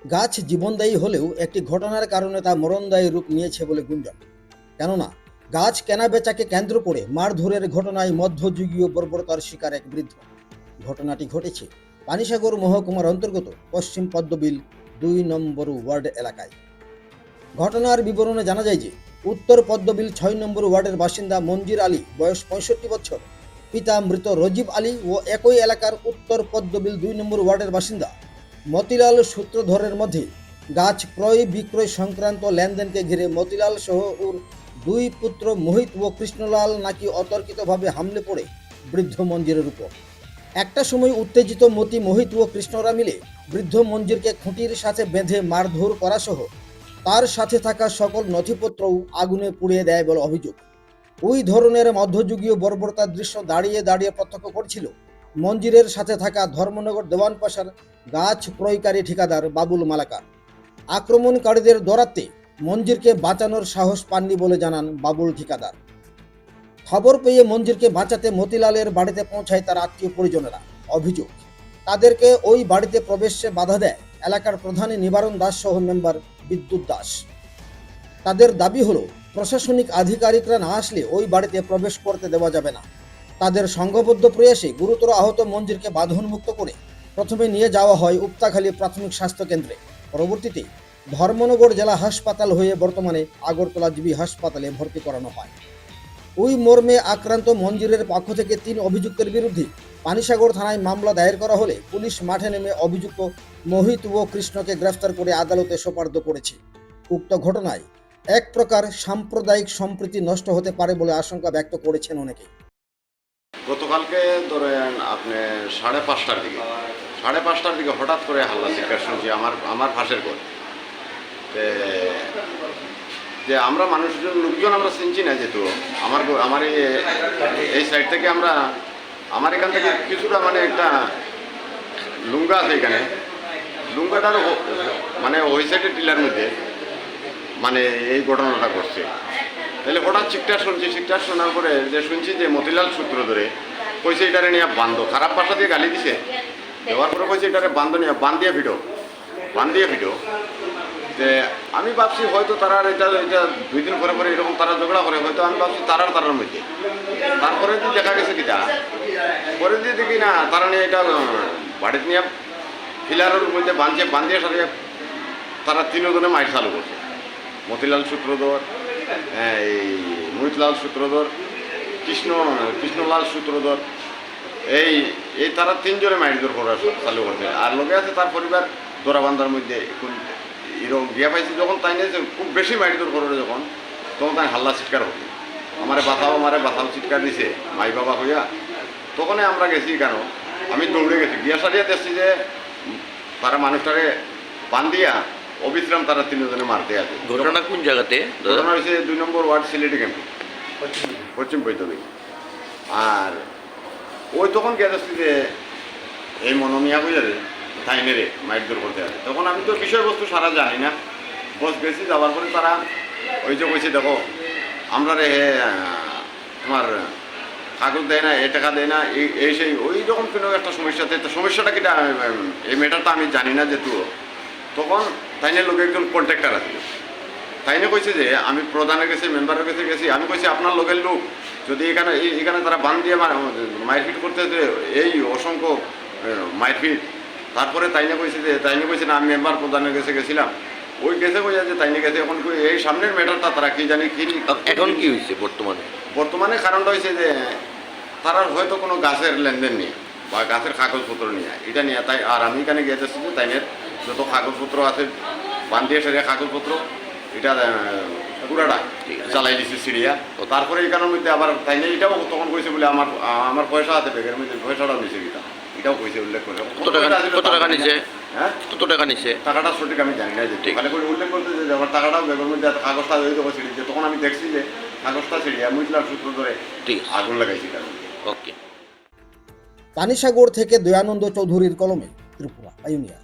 গাছ জীবনদায়ী হলেও একটি ঘটনার কারণে তা মরণদায়ী রূপ নিয়েছে বলে গুঞ্জন। কেননা গাছ কেনা বেচাকে কেন্দ্র করে মারধরের ঘটনায় মধ্যযুগীয় বর্বরতার শিকার এক বৃদ্ধ। ঘটনাটি ঘটেছে পানিসাগর মহকুমার অন্তর্গত পশ্চিম পদ্মবিল ২ নম্বর ওয়ার্ড এলাকায়। ঘটনার বিবরণে জানা যায় যে উত্তর পদ্মবিল ৬ নম্বর ওয়ার্ডের বাসিন্দা মঞ্জির আলী, বয়স ৬৫ বছর, পিতা মৃত রজিব আলী ও একই এলাকার উত্তর পদ্মবিল ২ নম্বর ওয়ার্ডের বাসিন্দা মতিলাল সূত্রধরের মধ্যে গাছ ক্রয় বিক্রয় সংক্রান্ত লেনদেনকে ঘিরে মতিলাল সহ ওর ২ পুত্র মোহিত ও কৃষ্ণলাল নাকি অতর্কিতভাবে হামলে পড়ে বৃদ্ধ মঞ্জিরের উপর। একটা সময় উত্তেজিত মতি, মোহিত ও কৃষ্ণরা মিলে বৃদ্ধ মঞ্জিরকে খুঁটির সাথে বেঁধে মারধর করা সহ তার সাথে থাকা সকল নথিপত্রও আগুনে পুড়িয়ে দেয় বলে অভিযোগ। ওই ধরনের মধ্যযুগীয় বর্বরতার দৃশ্য দাঁড়িয়ে দাঁড়িয়ে প্রত্যক্ষ করছিল মঞ্জিরের সাথে থাকা ধর্মনগর দেওয়ানপাশার গাছ ক্রয়কারী ঠিকাদার বাবুল মালাকার। আক্রমণকারীদের দৌরাত্মে মঞ্জিরকে বাঁচানোর সাহস পাননি বলে জানান বাবুল ঠিকাদার। খবর পেয়ে মঞ্জিরকে বাঁচাতে মতিলালের বাড়িতে পৌঁছায় তার আত্মীয় পরিজনেরা। অভিযোগ, তাদেরকে ওই বাড়িতে প্রবেশে বাধা দেয় এলাকার প্রধান নিবারণ দাস সহ মেম্বার বিদ্যুৎ দাস। তাদের দাবি হলো প্রশাসনিক আধিকারিকরা না আসলে ওই বাড়িতে প্রবেশ করতে দেওয়া যাবে না। তাদের সংঘবদ্ধ প্রয়াসে গুরুতর আহত মঞ্জিরকে বাঁধনমুক্ত করে প্রথমে নিয়ে যাওয়া হয় উপতাখালী প্রাথমিক স্বাস্থ্য কেন্দ্রে, পরবর্তীতে ধর্মনগর জেলা হাসপাতাল হয়ে বর্তমানে আগরতলা জিবি হাসপাতালে ভর্তি করানো হয়। ওই মর্মে আক্রান্ত মঞ্জিরের পক্ষ থেকে ৩ অভিযুক্তের বিরুদ্ধে পানিসাগর থানায় মামলা দায়ের করা হলে পুলিশ মাঠে নেমে অভিযুক্ত মোহিত ও কৃষ্ণকে গ্রেফতার করে আদালতে সোপর্দ করেছে। উক্ত ঘটনায় এক প্রকার সাম্প্রদায়িক সম্প্রীতি নষ্ট হতে পারে বলে আশঙ্কা ব্যক্ত করেছেন অনেকে। গতকালকে ধরেন আপনি 5:30টার দিকে হঠাৎ করে হাল্লা চিৎকার শুনছি আমার পাশের ঘর। যে আমরা মানুষজন লোকজন আমরা চিনছি না, যেহেতু আমার এই সাইড থেকে আমার এখান থেকে কিছুটা মানে একটা লুঙ্গা আছে, এখানে লুঙ্গাটার মানে ওই সাইডের টিলার মধ্যে মানে এই ঘটনাটা ঘটছে। তাহলে হঠাৎ চিৎকার শোনার পরে যে শুনছি যে মতিলাল সূত্র ধরে কইছে এটারে নিয়ে বান্ধো, খারাপ ভাষা দিয়ে গালি দিছে, দেওয়ার পরে কইছে এটারে বান্ধিয়ে ভিডিও। যে আমি ভাবছি হয়তো তারা এটা 2 দিন পরে এরকম তারা ঝগড়া করে, হয়তো আমি ভাবছি তারার মধ্যে। তারপরে দেখা গেছে কিটা পরে দিয়ে দেখি না, তারা নিয়ে এটা বাড়িতে নিয়ে ফিলারের মধ্যে বান্ধিয়ে সারিয়ে তারা 3 জনে মাইট চালু করছে। মতিলাল সূত্রধর, এই মোহিতলাল সূত্রধর, কৃষ্ণলাল সূত্রধর, এই তারা 3 জনে মাইটধর করা চালু করছে। আর লোকে আছে তার পরিবার দোরাবান্ধার মধ্যে এরকম গিয়া পাইছে যখন, তাই নিয়ে খুব বেশি মাইটধর করে তখন তাই হাল্লা চিৎকার হবে, আমারে বাঁচাও চিৎকার দিছে মাই বাবা হইয়া। তখনই আমরা গেছি, কেন আমি দৌড়ে গেছি, গিয়া সারিয়া দেখছি যে তারা মানুষটারে বান্ধিয়া অবিশ্রাম তারা 3 জনে মারতে আছে। ঘটনা কোন জায়গাতে? ঘটনা হয়েছে 2 নম্বর ওয়ার্ড সিলেটি ক্যাম্পে, পশ্চিম পৈতবিল। আর ওই তখন কে যাচ্ছি যে এই মনোমিয়া হয়ে তাইনেরে মাইটদর করতে আছে। তখন আমি তো বিষয়বস্তু সারা জানি না, বস গেছি। যাওয়ার পরে তারা ওই যে কইছে, দেখো আমরা রে তোমার কাগজ দেয় না, টাকা দেয় না, এই সেই ওই রকম কোনো একটা সমস্যাতে। তো সমস্যাটা কিটা এই ম্যাটারটা আমি জানি না যেহেতু। তখন তাইনের লোক একজন কন্ট্রাক্টর আছে, তাইনে কইছে যে আমি প্রধানের কাছে মেম্বারের কাছে গেছি, আমি কইছি আপনার লোকের লোক যদি এখানে তারা বান দিয়ে মারপিট করতে, এই অসংখ্য মারপিট। তারপরে তাইনে কইছে না আমি মেম্বার প্রধানের কাছে গেছিলাম, ওই গেছে কইয়া যে তাইনে গেছে। এখন এই সামনের ম্যাটারটা তারা কি জানি কি এখন কি হয়েছে বর্তমানে কারণটা হয়েছে যে তারা হয়তো কোনো গাছের লেনদেন নিয়ে বা গাছের কাগজপত্র নিয়ে এটা নিয়ে। তাই আর আমি এখানে গিয়েছি যে তাইনের যত কাগজপত্র আছে বান্ধিয়ে সেরিয়া কাগজপত্র এটা পুরাটা চালাই দিচ্ছে সিরিয়া। তো তারপরে এখানের মধ্যে আবার তাইনে এটাও তখন কইছে বলে আমার পয়সা আছে ব্যাগের মধ্যে, পয়সাটাও নিছে এটাও কইছে, উল্লেখ করে। কত টাকা নিছে? হ্যাঁ, কত টাকা নিছে টাকাটা সঠিক আমি জানি না, যে খালি করে উল্লেখ করতে যে আমার টাকাটাও ব্যাগের মধ্যে কাগজটা ওই তখন ছিঁড়িছে। তখন আমি দেখছি যে কাগজটা ছিঁড়িয়া মুইতলার সূত্র ধরে আগুন লাগাইছি। ওকে। পানিসাগর থেকে দয়ানন্দ চৌধুরীর কলমে, ত্রিপুরা পাইওনিয়ার।